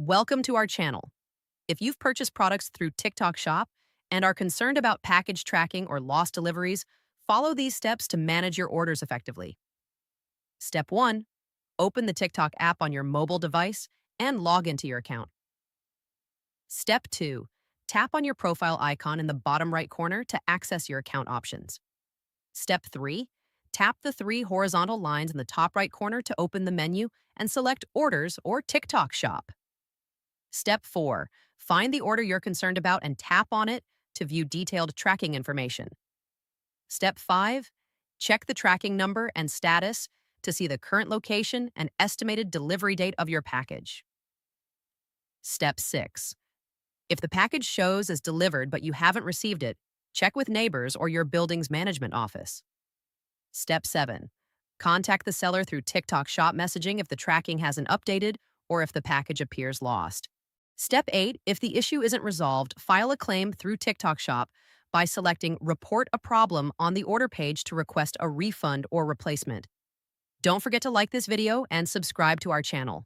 Welcome to our channel. If you've purchased products through TikTok Shop and are concerned about package tracking or lost deliveries, follow these steps to manage your orders effectively. Step 1. Open the TikTok app on your mobile device and log into your account. Step 2. Tap on your profile icon in the bottom right corner to access your account options. Step 3. Tap the three horizontal lines in the top right corner to open the menu and select Orders or TikTok Shop. Step 4. Find the order you're concerned about and tap on it to view detailed tracking information. Step 5. Check the tracking number and status to see the current location and estimated delivery date of your package. Step 6. If the package shows as delivered but you haven't received it, check with neighbors or your building's management office. Step 7. Contact the seller through TikTok Shop messaging if the tracking hasn't updated or if the package appears lost. Step 8. If the issue isn't resolved, file a claim through TikTok Shop by selecting Report a Problem on the order page to request a refund or replacement. Don't forget to like this video and subscribe to our channel.